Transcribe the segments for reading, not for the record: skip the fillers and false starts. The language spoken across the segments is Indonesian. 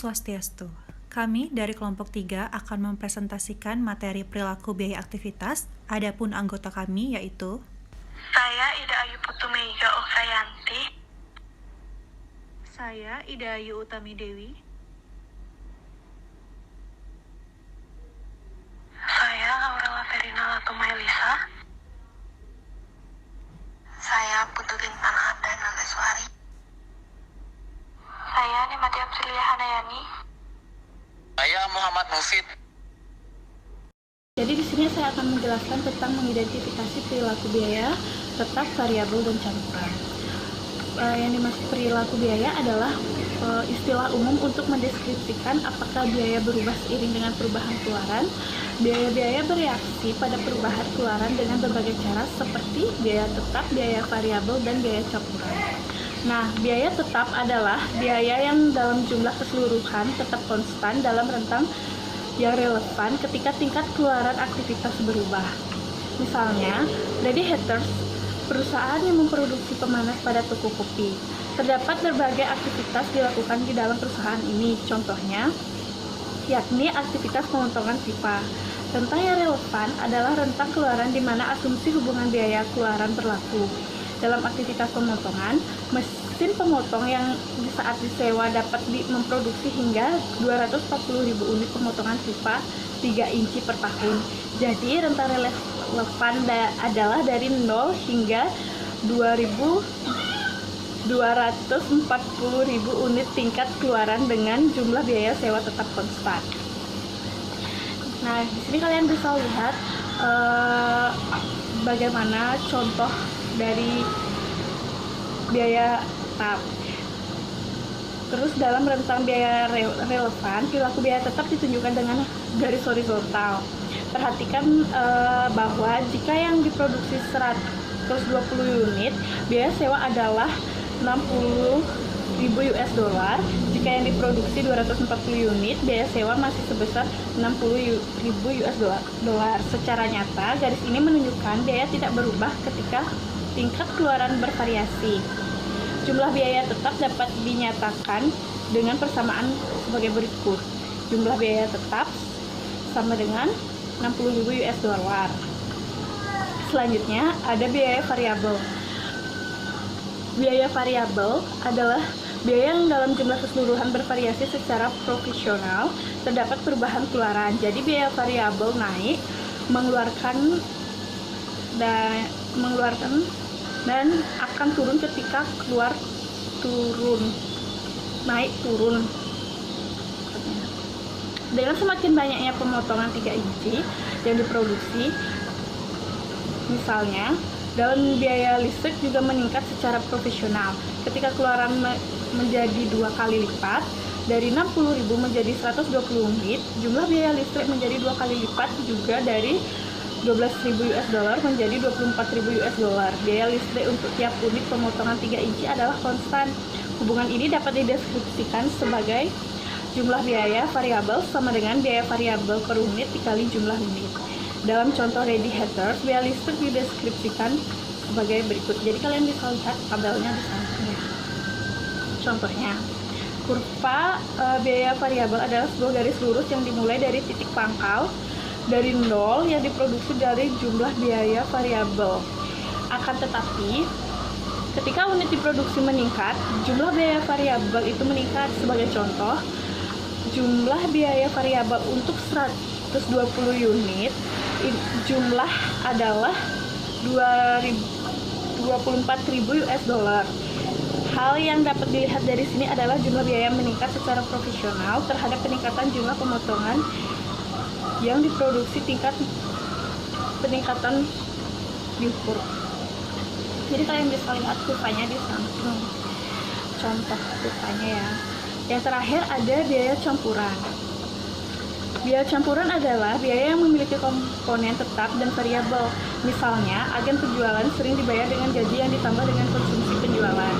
Swastiastu. Kami dari kelompok 3 akan mempresentasikan materi perilaku biaya aktivitas. Adapun anggota kami yaitu Saya Ida Ayu Putu Meiga Oksayanti. saya Ida Ayu Utami Dewi. Saya Aurela Verina Latumailisa. Saya Putu Kintan Ardan Nandeswari. Saya Nimati Apsilia Hanayani. Saya Muhammad Mufid. Jadi di sini saya akan menjelaskan tentang mengidentifikasi perilaku biaya, tetap, variabel, dan campuran. Yang dimaksud perilaku biaya adalah istilah umum untuk mendeskripsikan apakah biaya berubah seiring dengan perubahan keluaran. Biaya-biaya bereaksi pada perubahan keluaran dengan berbagai cara seperti biaya tetap, biaya variabel, dan biaya campuran. Nah, biaya tetap adalah biaya yang dalam jumlah keseluruhan tetap konstan dalam rentang yang relevan ketika tingkat keluaran aktivitas berubah. Misalnya, Lady Hatters, perusahaan yang memproduksi pemanas pada toko kopi. Terdapat berbagai aktivitas dilakukan di dalam perusahaan ini, contohnya, yakni aktivitas pemotongan pipa. Rentang yang relevan adalah rentang keluaran di mana asumsi hubungan biaya keluaran berlaku. Dalam aktivitas pemotongan, mesin pemotong yang di saat disewa dapat memproduksi hingga 240.000 unit pemotongan pipa 3 inci per tahun. Jadi rentang relevan adalah dari 0 hingga 240.000 unit tingkat keluaran dengan jumlah biaya sewa tetap konstan. Nah, di sini kalian bisa lihat bagaimana contoh dari biaya tetap. Terus dalam rentang biaya relevan, perilaku biaya tetap ditunjukkan dengan garis horizontal. Perhatikan bahwa jika yang diproduksi 120 unit, biaya sewa adalah 60.000 US dollar. Jika yang diproduksi 240 unit, biaya sewa masih sebesar 60.000 US dollar. Secara nyata, garis ini menunjukkan biaya tidak berubah ketika tingkat keluaran bervariasi. Jumlah biaya tetap dapat dinyatakan dengan persamaan sebagai berikut. Jumlah biaya tetap sama dengan 60.000 US dollar. Selanjutnya ada biaya variabel. Biaya variabel adalah biaya yang dalam jumlah keseluruhan bervariasi secara proporsional. Terdapat perubahan keluaran. Jadi biaya variabel naik, mengeluarkan dan akan turun ketika naik turun. Dengan semakin banyaknya pemotongan 3 inci yang diproduksi, misalnya dalam biaya listrik juga meningkat secara profesional. Ketika keluaran menjadi 2 kali lipat, dari 60.000 menjadi 120 unit, jumlah biaya listrik menjadi 2 kali lipat juga dari 12.000 US dollar menjadi 24.000 US dollar. Biaya listrik untuk tiap unit pemotongan 3 inci adalah konstan. Hubungan ini dapat dideskripsikan sebagai jumlah biaya variabel sama dengan biaya variabel per unit dikali jumlah unit. Dalam contoh Lady Hatters, biaya listrik dideskripsikan sebagai berikut. Jadi kalian bisa lihat tabelnya di sana. Contohnya, kurva biaya variabel adalah sebuah garis lurus yang dimulai dari titik pangkal dari 0 yang diproduksi dari jumlah biaya variabel. Akan tetapi, ketika unit diproduksi meningkat, jumlah biaya variabel itu meningkat. Sebagai contoh, jumlah biaya variabel untuk 120 unit jumlah adalah 24.000 US dollar. Hal yang dapat dilihat dari sini adalah jumlah biaya meningkat secara profesional terhadap peningkatan jumlah pemotongan yang diproduksi, tingkat peningkatan diukur. Jadi kalian bisa lihat kurvanya di samping contoh kurvanya ya. Yang terakhir ada biaya campuran. Biaya campuran adalah biaya yang memiliki komponen tetap dan variabel. Misalnya, agen penjualan sering dibayar dengan gaji yang ditambah dengan konsumsi penjualan.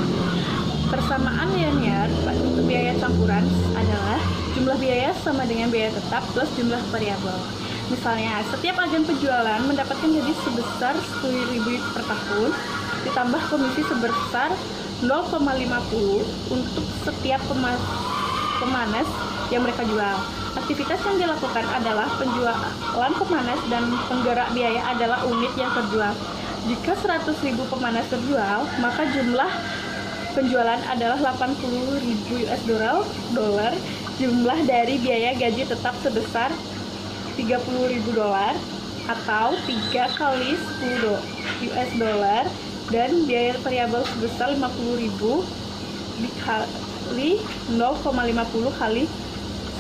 Persamaan linear untuk biaya campuran adalah jumlah biaya sama dengan biaya tetap plus jumlah variabel. Misalnya, setiap agen penjualan mendapatkan gaji sebesar 10.000 per tahun, ditambah komisi sebesar 0,50 untuk setiap pemanas yang mereka jual. Aktivitas yang dilakukan adalah penjualan pemanas dan penggerak biaya adalah unit yang terjual. Jika 100.000 pemanas terjual, maka jumlah penjualan adalah 80.000 US dollar. Jumlah dari biaya gaji tetap sebesar 30.000 dolar atau 3 kali 10 US dollar, dan biaya variabel sebesar 50.000 dikali 0,50 kali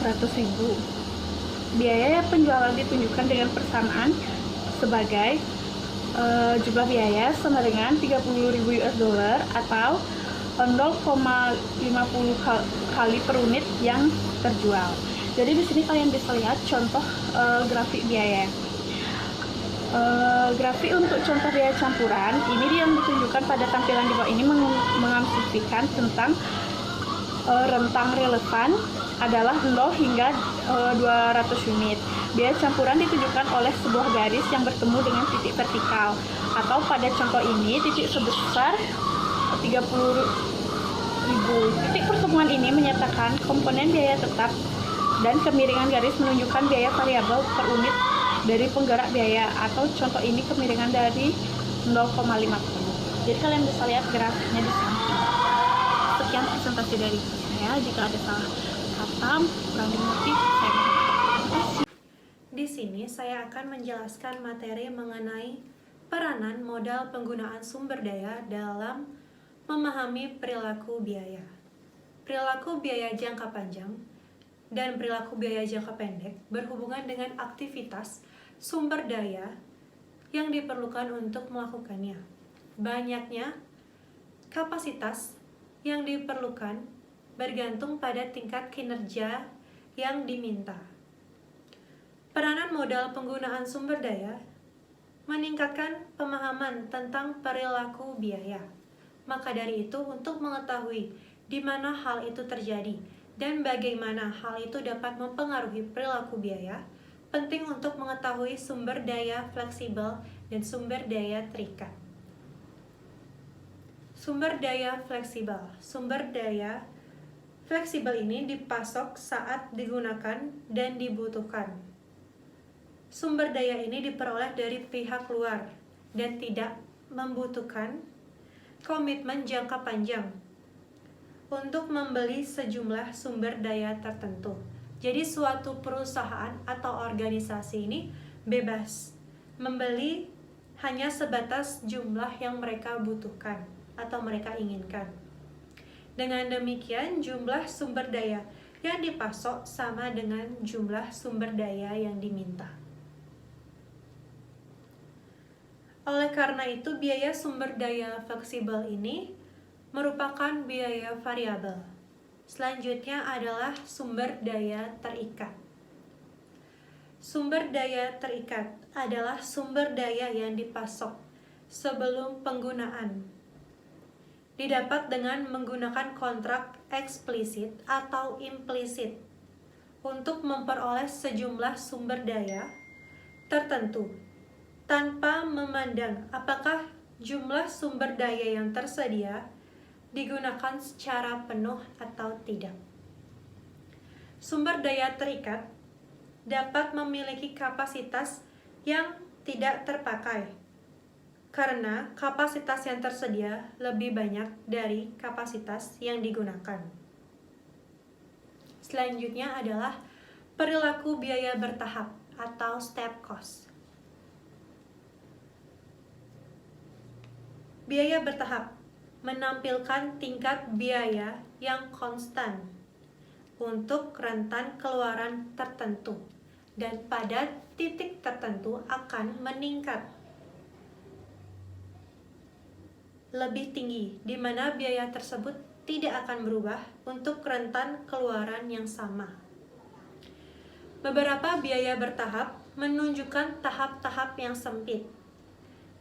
100.000. Biaya penjualan ditunjukkan dengan persamaan sebagai jumlah biaya sama dengan 30.000 US dollar atau 0,50 kali per unit yang terjual. Jadi di sini kalian bisa lihat contoh grafik biaya. Grafik untuk contoh biaya campuran ini yang ditunjukkan pada tampilan di bawah ini mengamsifikan tentang rentang relevan adalah 0 hingga 200 unit. Biaya campuran ditunjukkan oleh sebuah garis yang bertemu dengan titik vertikal, atau pada contoh ini titik sebesar 30.000. Titik pertemuan ini menyatakan komponen biaya tetap, dan kemiringan garis menunjukkan biaya variabel per unit dari penggerak biaya, atau contoh ini kemiringan dari 0,50. Jadi kalian bisa lihat grafiknya di sini. Sekian presentasi dari saya. Jika ada salah kata, kurang dimengerti, saya mohon maaf. Di sini saya akan menjelaskan materi mengenai peranan modal penggunaan sumber daya dalam memahami perilaku biaya. Perilaku biaya jangka panjang dan perilaku biaya jangka pendek berhubungan dengan aktivitas sumber daya yang diperlukan untuk melakukannya. Banyaknya kapasitas yang diperlukan bergantung pada tingkat kinerja yang diminta. Peranan modal penggunaan sumber daya meningkatkan pemahaman tentang perilaku biaya. Maka dari itu, untuk mengetahui di mana hal itu terjadi dan bagaimana hal itu dapat mempengaruhi perilaku biaya, penting untuk mengetahui sumber daya fleksibel dan sumber daya terikat. Sumber daya fleksibel. Sumber daya fleksibel ini dipasok saat digunakan dan dibutuhkan. Sumber daya ini diperoleh dari pihak luar dan tidak membutuhkan komitmen jangka panjang untuk membeli sejumlah sumber daya tertentu. Jadi suatu perusahaan atau organisasi ini bebas membeli hanya sebatas jumlah yang mereka butuhkan atau mereka inginkan. Dengan demikian, jumlah sumber daya yang dipasok sama dengan jumlah sumber daya yang diminta. Oleh karena itu, biaya sumber daya fleksibel ini merupakan biaya variabel. Selanjutnya adalah sumber daya terikat. Sumber daya terikat adalah sumber daya yang dipasok sebelum penggunaan. Didapat dengan menggunakan kontrak eksplisit atau implisit untuk memperoleh sejumlah sumber daya tertentu tanpa memandang apakah jumlah sumber daya yang tersedia digunakan secara penuh atau tidak. Sumber daya terikat dapat memiliki kapasitas yang tidak terpakai karena kapasitas yang tersedia lebih banyak dari kapasitas yang digunakan. Selanjutnya adalah perilaku biaya bertahap atau step cost. Biaya bertahap menampilkan tingkat biaya yang konstan untuk rentan keluaran tertentu dan pada titik tertentu akan meningkat lebih tinggi, di mana biaya tersebut tidak akan berubah untuk rentan keluaran yang sama. Beberapa biaya bertahap menunjukkan tahap-tahap yang sempit.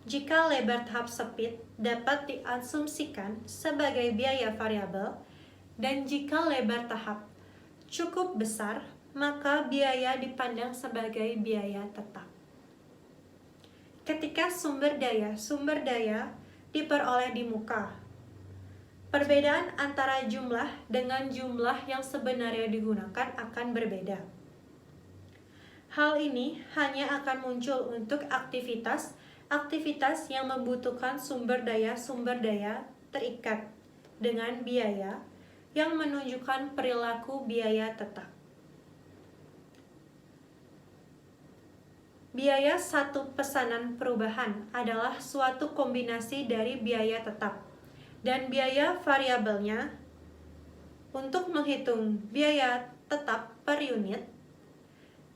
Jika lebar tahap sempit dapat diasumsikan sebagai biaya variabel, dan jika lebar tahap cukup besar, maka biaya dipandang sebagai biaya tetap. Ketika sumber daya diperoleh di muka, Perbedaan antara jumlah dengan jumlah yang sebenarnya digunakan akan berbeda. Hal ini hanya akan muncul untuk aktivitas yang membutuhkan sumber daya terikat dengan biaya yang menunjukkan perilaku biaya tetap. Biaya satu pesanan perubahan adalah suatu kombinasi dari biaya tetap dan biaya variabelnya. Untuk menghitung biaya tetap per unit,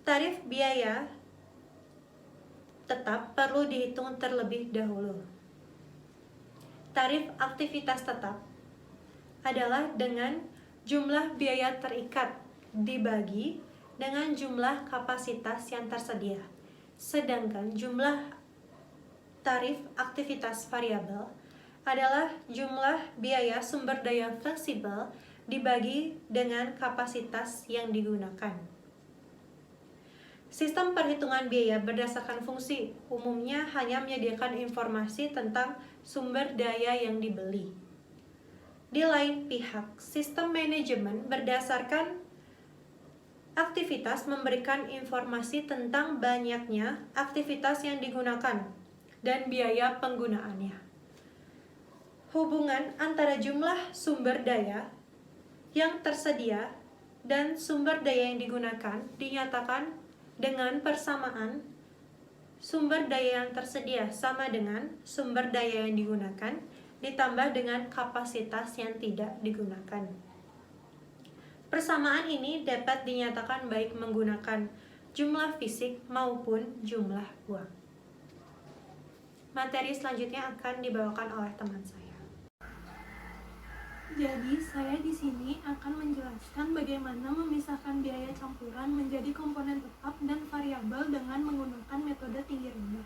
tarif biaya tetap perlu dihitung terlebih dahulu. Tarif aktivitas tetap adalah dengan jumlah biaya terikat dibagi dengan jumlah kapasitas yang tersedia. Sedangkan jumlah tarif aktivitas variabel adalah jumlah biaya sumber daya fleksibel dibagi dengan kapasitas yang digunakan. Sistem perhitungan biaya berdasarkan fungsi umumnya hanya menyediakan informasi tentang sumber daya yang dibeli. Di lain pihak, sistem manajemen berdasarkan aktivitas memberikan informasi tentang banyaknya aktivitas yang digunakan dan biaya penggunaannya. Hubungan antara jumlah sumber daya yang tersedia dan sumber daya yang digunakan dinyatakan dengan persamaan sumber daya yang tersedia sama dengan sumber daya yang digunakan ditambah dengan kapasitas yang tidak digunakan. Persamaan ini dapat dinyatakan baik menggunakan jumlah fisik maupun jumlah uang. Materi selanjutnya akan dibawakan oleh teman saya. Jadi, saya di sini akan menjelaskan bagaimana memisahkan biaya campuran menjadi komponen tetap dan variabel dengan menggunakan metode tinggi rendah.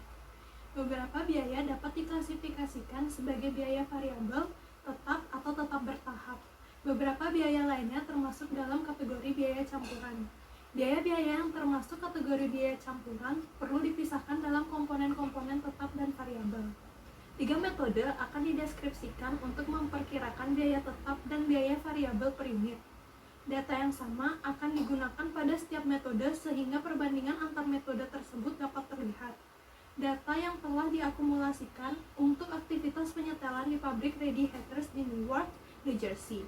Beberapa biaya dapat diklasifikasikan sebagai biaya variabel, tetap, atau tetap bertahap. Beberapa biaya lainnya termasuk dalam kategori biaya campuran. Biaya-biaya yang termasuk kategori biaya campuran perlu dipisahkan dalam komponen-komponen tetap dan variabel. 3 metode akan dideskripsikan untuk memperkirakan biaya tetap dan biaya variabel per unit. Data yang sama akan digunakan pada setiap metode sehingga perbandingan antar metode tersebut dapat terlihat. Data yang telah diakumulasikan untuk aktivitas penyetelan di pabrik Ready Hackers di Newark, New Jersey.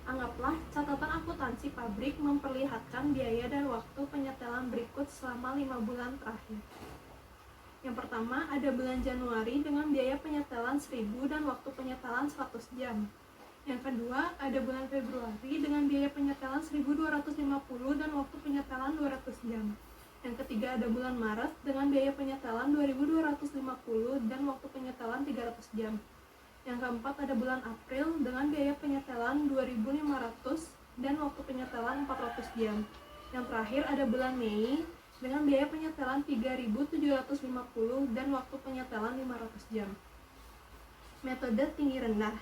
Anggaplah catatan akuntansi pabrik memperlihatkan biaya dan waktu penyetelan berikut selama 5 bulan terakhir. Yang pertama, ada bulan Januari dengan biaya penyetelan 1000 dan waktu penyetelan 100 jam. Yang kedua, ada bulan Februari dengan biaya penyetelan 1250 dan waktu penyetelan 200 jam. Yang ketiga, ada bulan Maret dengan biaya penyetelan 2250 dan waktu penyetelan 300 jam. Yang keempat, ada bulan April dengan biaya penyetelan 2500 dan waktu penyetelan 400 jam. Yang terakhir, ada bulan Mei dengan biaya penyetelan 3.750 dan waktu penyetelan 500 jam. Metode tinggi rendah.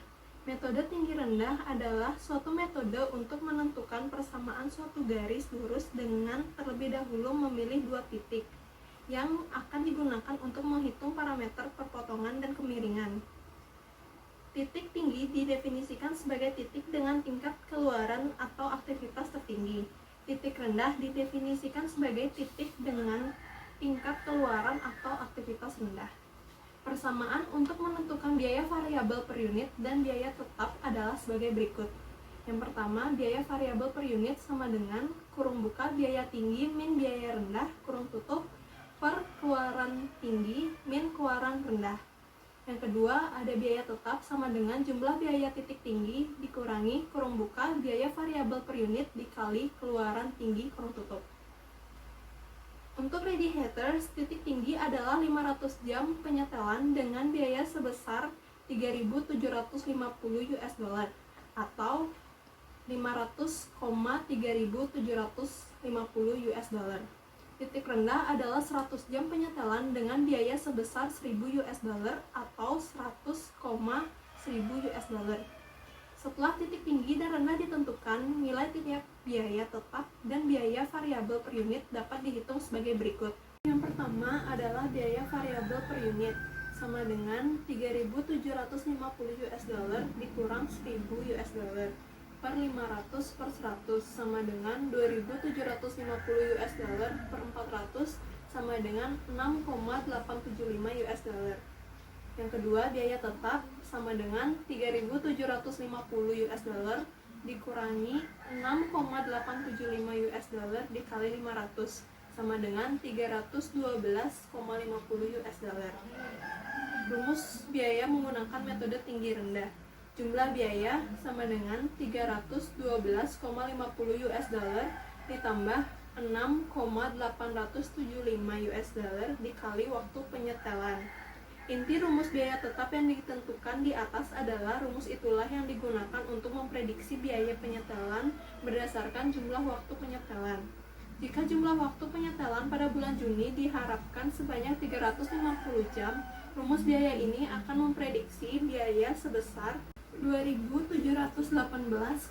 Metode tinggi rendah adalah suatu metode untuk menentukan persamaan suatu garis lurus dengan terlebih dahulu memilih 2 titik yang akan digunakan untuk menghitung parameter perpotongan dan kemiringan. Titik tinggi didefinisikan sebagai titik dengan tingkat keluaran atau aktivitas tertinggi. Titik rendah didefinisikan sebagai titik dengan tingkat keluaran atau aktivitas rendah. Persamaan untuk menentukan biaya variabel per unit dan biaya tetap adalah sebagai berikut. Yang pertama, biaya variabel per unit sama dengan kurung buka biaya tinggi min biaya rendah kurung tutup per keluaran tinggi min keluaran rendah. Yang kedua, ada biaya tetap sama dengan jumlah biaya titik tinggi dikurangi kurung buka biaya variabel per unit dikali keluaran tinggi kurung tutup. Untuk Ready Hackers, titik tinggi adalah 500 jam penyetelan dengan biaya sebesar 3.750 US dollar atau 500,3.750 US dollar. Titik rendah adalah 100 jam penyetelan dengan biaya sebesar 1.000 US dollar atau 100,1.000 US dollar. Setelah titik tinggi dan rendah ditentukan, nilai tiap biaya tetap dan biaya variabel per unit dapat dihitung sebagai berikut. Yang pertama adalah biaya variabel per unit. sama dengan 3.750 US dollar dikurang 1.000 US dollar per 500 per 100 sama dengan 2.750 US dollar per 400 sama dengan 6,875 US dollar. Yang kedua, biaya tetap sama dengan 3.750 US dollar dikurangi 6,875 US dollar dikali 500 sama dengan 312,50 US dollar. Rumus biaya menggunakan metode tinggi rendah. Jumlah biaya sama dengan 312,50 US dollar ditambah 6,875 US dollar dikali waktu penyetelan. Inti rumus biaya tetap yang ditentukan di atas adalah rumus itulah yang digunakan untuk memprediksi biaya penyetelan berdasarkan jumlah waktu penyetelan. Jika jumlah waktu penyetelan pada bulan Juni diharapkan sebanyak 350 jam, rumus biaya ini akan memprediksi biaya sebesar 2.718,75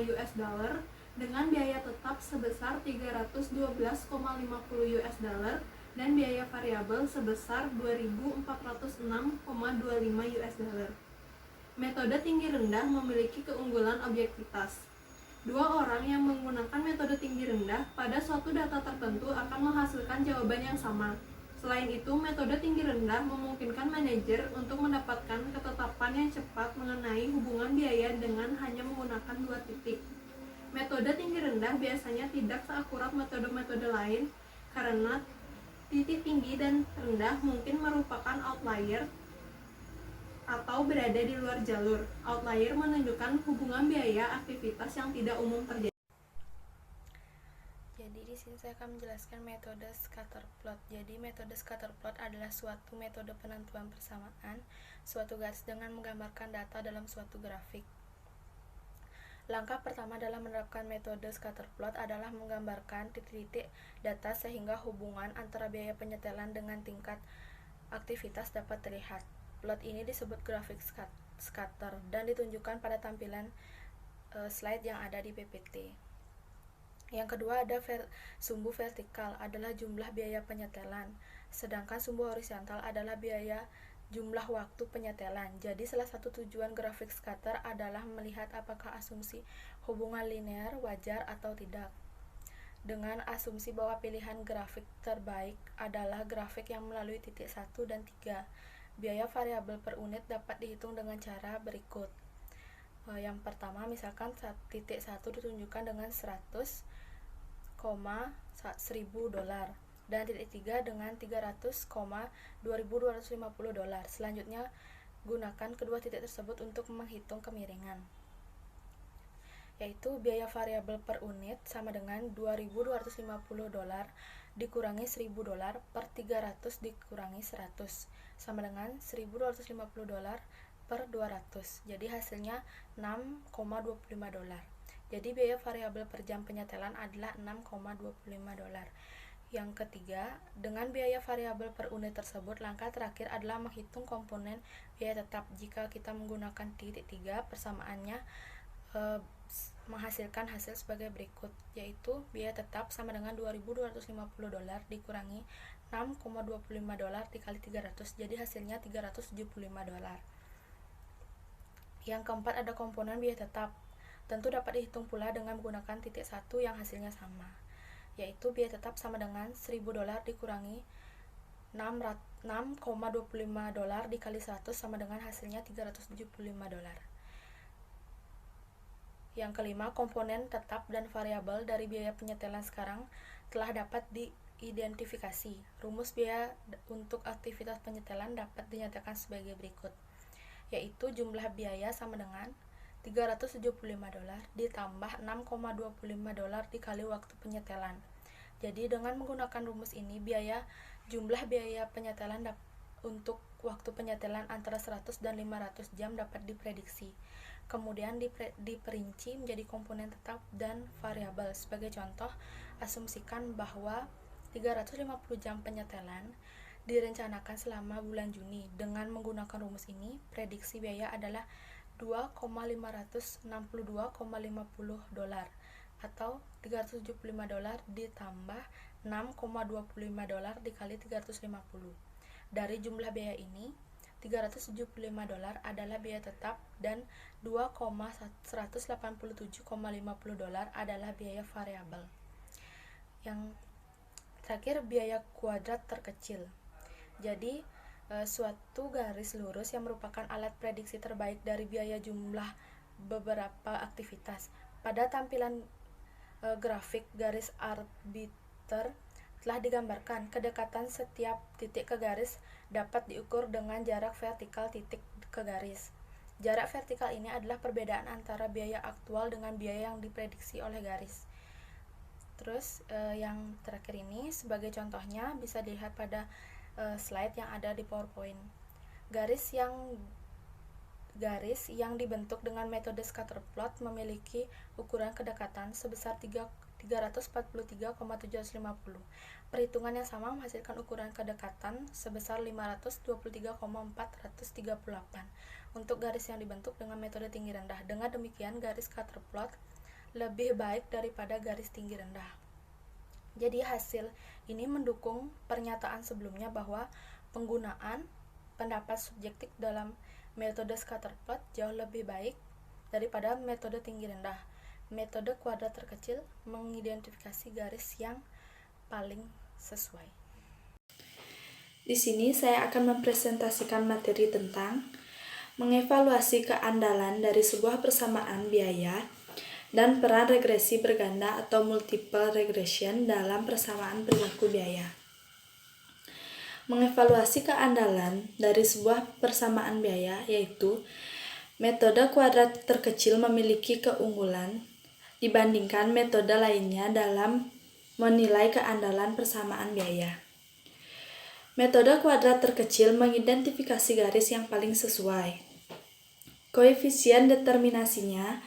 US dollar dengan biaya tetap sebesar 312,50 US dollar dan biaya variabel sebesar 2.406,25 US dollar. Metode tinggi rendah memiliki keunggulan objektivitas. Dua orang yang menggunakan metode tinggi rendah pada suatu data tertentu akan menghasilkan jawaban yang sama. Selain itu, metode tinggi rendah memungkinkan manajer untuk mendapatkan ketetapan yang cepat mengenai hubungan biaya dengan hanya menggunakan 2 titik. Metode tinggi rendah biasanya tidak seakurat metode-metode lain karena titik tinggi dan rendah mungkin merupakan outlier atau berada di luar jalur. Outlier menunjukkan hubungan biaya aktivitas yang tidak umum terjadi. Jadi di sini saya akan menjelaskan metode scatter plot. Jadi metode scatter plot adalah suatu metode penentuan persamaan suatu garis dengan menggambarkan data dalam suatu grafik. Langkah pertama dalam menerapkan metode scatter plot adalah menggambarkan titik-titik data sehingga hubungan antara biaya penyetelan dengan tingkat aktivitas dapat terlihat. Plot ini disebut grafik scatter dan ditunjukkan pada tampilan slide yang ada di PPT. Yang kedua ada sumbu vertikal adalah jumlah biaya penyetelan, sedangkan sumbu horizontal adalah biaya jumlah waktu penyetelan. Jadi salah satu tujuan grafik scatter adalah melihat apakah asumsi hubungan linear wajar atau tidak. Dengan asumsi bahwa pilihan grafik terbaik adalah grafik yang melalui titik 1 dan 3. Biaya variabel per unit dapat dihitung dengan cara berikut. Yang pertama, misalkan titik 1 ditunjukkan dengan 100,1000 dolar dan titik 3 dengan 300,2250 dolar. Selanjutnya, gunakan kedua titik tersebut untuk menghitung kemiringan, yaitu biaya variabel per unit sama dengan 2250 dolar dikurangi 1000 dolar per 300 dikurangi 100 sama dengan 1250 dolar per 200. Jadi hasilnya 6,25 dolar. Jadi biaya variabel per jam penyetelan adalah 6,25 dolar. Yang ketiga, dengan biaya variabel per unit tersebut, langkah terakhir adalah menghitung komponen biaya tetap. Jika kita menggunakan titik 3, persamaannya menghasilkan hasil sebagai berikut, yaitu biaya tetap sama dengan 2250 dolar dikurangi 6,25 dolar dikali 300, jadi hasilnya 375 dolar. Yang keempat ada komponen biaya tetap, tentu dapat dihitung pula dengan menggunakan titik 1 yang hasilnya sama, yaitu biaya tetap sama dengan 1000 dolar dikurangi 6,25 dolar dikali 100 sama dengan hasilnya 375 dolar. Yang kelima, komponen tetap dan variabel dari biaya penyetelan sekarang telah dapat diidentifikasi. Rumus biaya untuk aktivitas penyetelan dapat dinyatakan sebagai berikut, yaitu jumlah biaya sama dengan 375 dolar ditambah 6,25 dolar dikali waktu penyetelan. Jadi dengan menggunakan rumus ini, jumlah biaya penyetelan untuk waktu penyetelan antara 100 dan 500 jam dapat diprediksi. Kemudian diperinci menjadi komponen tetap dan variabel. Sebagai contoh, asumsikan bahwa 350 jam penyetelan direncanakan selama bulan Juni. Dengan menggunakan rumus ini, prediksi biaya adalah 2,562,50 dolar atau 375 dolar ditambah 6,25 dolar dikali 350. Dari jumlah biaya ini, $375 adalah biaya tetap dan $2,187,50 adalah biaya variabel. Yang terakhir, biaya kuadrat terkecil. Jadi, suatu garis lurus yang merupakan alat prediksi terbaik dari biaya jumlah beberapa aktivitas. Pada tampilan grafik, garis arbiter telah digambarkan. Kedekatan setiap titik ke garis dapat diukur dengan jarak vertikal titik ke garis. Jarak vertikal ini adalah perbedaan antara biaya aktual dengan biaya yang diprediksi oleh garis. Terus yang terakhir ini sebagai contohnya bisa dilihat pada slide yang ada di PowerPoint. Garis yang dibentuk dengan metode scatterplot memiliki ukuran kedekatan sebesar 343,750. Perhitungan yang sama menghasilkan ukuran kedekatan sebesar 523,438 untuk garis yang dibentuk dengan metode tinggi rendah. Dengan demikian, garis scatterplot lebih baik daripada garis tinggi rendah. Jadi hasil ini mendukung pernyataan sebelumnya bahwa penggunaan pendapat subjektif dalam metode scatterplot jauh lebih baik daripada metode tinggi rendah. Metode kuadrat terkecil mengidentifikasi garis yang paling sesuai. Di sini saya akan mempresentasikan materi tentang mengevaluasi keandalan dari sebuah persamaan biaya dan peran regresi berganda atau multiple regression dalam persamaan perilaku biaya. Mengevaluasi keandalan dari sebuah persamaan biaya yaitu metode kuadrat terkecil memiliki keunggulan dibandingkan metode lainnya dalam menilai keandalan persamaan biaya. Metode kuadrat terkecil mengidentifikasi garis yang paling sesuai. Koefisien determinasinya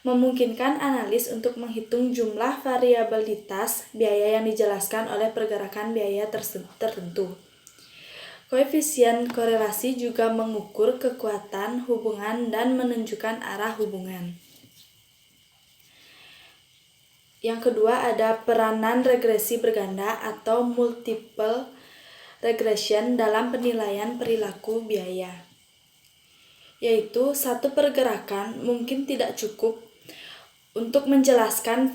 memungkinkan analis untuk menghitung jumlah variabilitas biaya yang dijelaskan oleh pergerakan biaya tertentu. Koefisien korelasi juga mengukur kekuatan hubungan dan menunjukkan arah hubungan. Yang kedua ada peranan regresi berganda atau multiple regression dalam penilaian perilaku biaya. Yaitu satu pergerakan mungkin tidak cukup untuk menjelaskan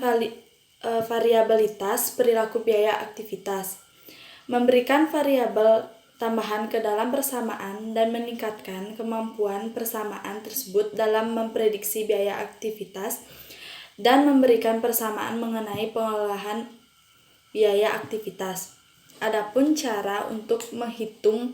variabilitas perilaku biaya aktivitas, memberikan variabel tambahan ke dalam persamaan dan meningkatkan kemampuan persamaan tersebut dalam memprediksi biaya aktivitas dan memberikan persamaan mengenai pengolahan biaya aktivitas. Adapun cara untuk menghitung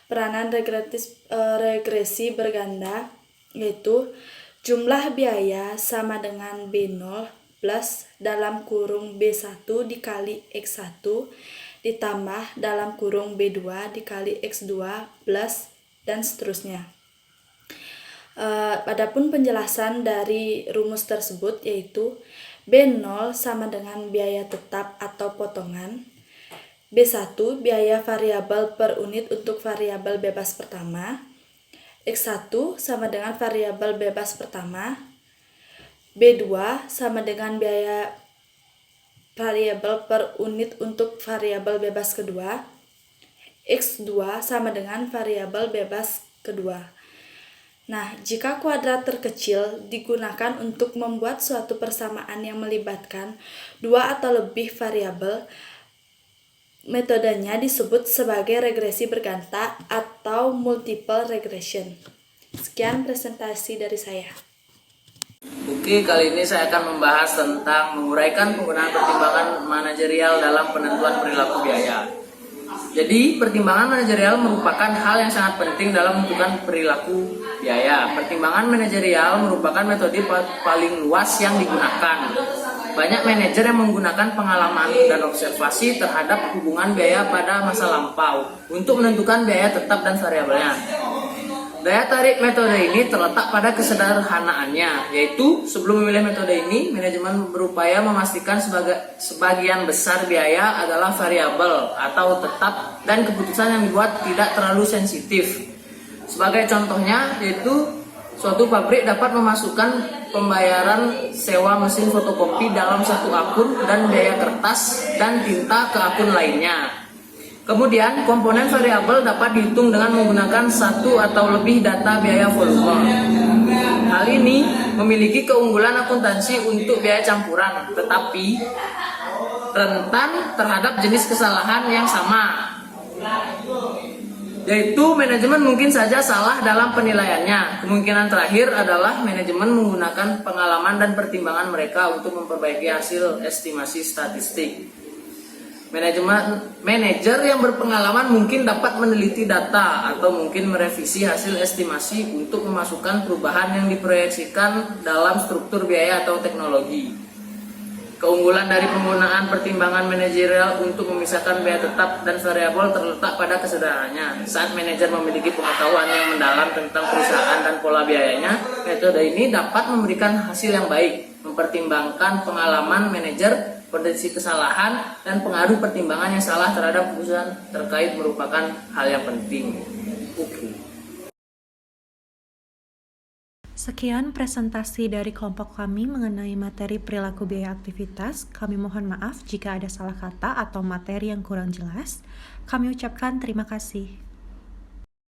peranan regresi berganda yaitu jumlah biaya sama dengan B0 plus dalam kurung B1 dikali X1 ditambah dalam kurung B2 dikali X2 plus dan seterusnya. Adapun penjelasan dari rumus tersebut yaitu B0 sama dengan biaya tetap atau potongan, B1 biaya variabel per unit untuk variabel bebas pertama, X1 sama dengan variabel bebas pertama, B2 sama dengan biaya variabel per unit untuk variabel bebas kedua, X2 sama dengan variabel bebas kedua. Nah, jika kuadrat terkecil digunakan untuk membuat suatu persamaan yang melibatkan dua atau lebih variabel, metodenya disebut sebagai regresi berganda atau multiple regression. Sekian presentasi dari saya. Oke, kali ini saya akan membahas tentang menguraikan penggunaan pertimbangan manajerial dalam penentuan perilaku biaya. Jadi, pertimbangan manajerial merupakan hal yang sangat penting dalam menentukan perilaku biaya. Pertimbangan manajerial merupakan metode paling luas yang digunakan. Banyak manajer yang menggunakan pengalaman dan observasi terhadap hubungan biaya pada masa lampau untuk menentukan biaya tetap dan variabelnya. Daya tarik metode ini terletak pada kesederhanaannya, yaitu sebelum memilih metode ini, manajemen berupaya memastikan sebagian besar biaya adalah variabel atau tetap dan keputusan yang dibuat tidak terlalu sensitif. Sebagai contohnya, yaitu suatu pabrik dapat memasukkan pembayaran sewa mesin fotokopi dalam satu akun dan biaya kertas dan tinta ke akun lainnya. Kemudian, komponen variabel dapat dihitung dengan menggunakan satu atau lebih data biaya volume. Hal ini memiliki keunggulan akuntansi untuk biaya campuran, tetapi rentan terhadap jenis kesalahan yang sama, yaitu manajemen mungkin saja salah dalam penilaiannya. Kemungkinan terakhir adalah manajemen menggunakan pengalaman dan pertimbangan mereka untuk memperbaiki hasil estimasi statistik. Manajer yang berpengalaman mungkin dapat meneliti data atau mungkin merevisi hasil estimasi untuk memasukkan perubahan yang diproyeksikan dalam struktur biaya atau teknologi. Keunggulan dari penggunaan pertimbangan manajerial untuk memisahkan biaya tetap dan variabel terletak pada kesederhanaannya. Saat manajer memiliki pengetahuan yang mendalam tentang perusahaan dan pola biayanya, metode ini dapat memberikan hasil yang baik, mempertimbangkan pengalaman manajer, potensi kesalahan, dan pengaruh pertimbangan yang salah terhadap keputusan terkait merupakan hal yang penting. Oke. Sekian presentasi dari kelompok kami mengenai materi perilaku biaya aktivitas. Kami mohon maaf jika ada salah kata atau materi yang kurang jelas. Kami ucapkan terima kasih.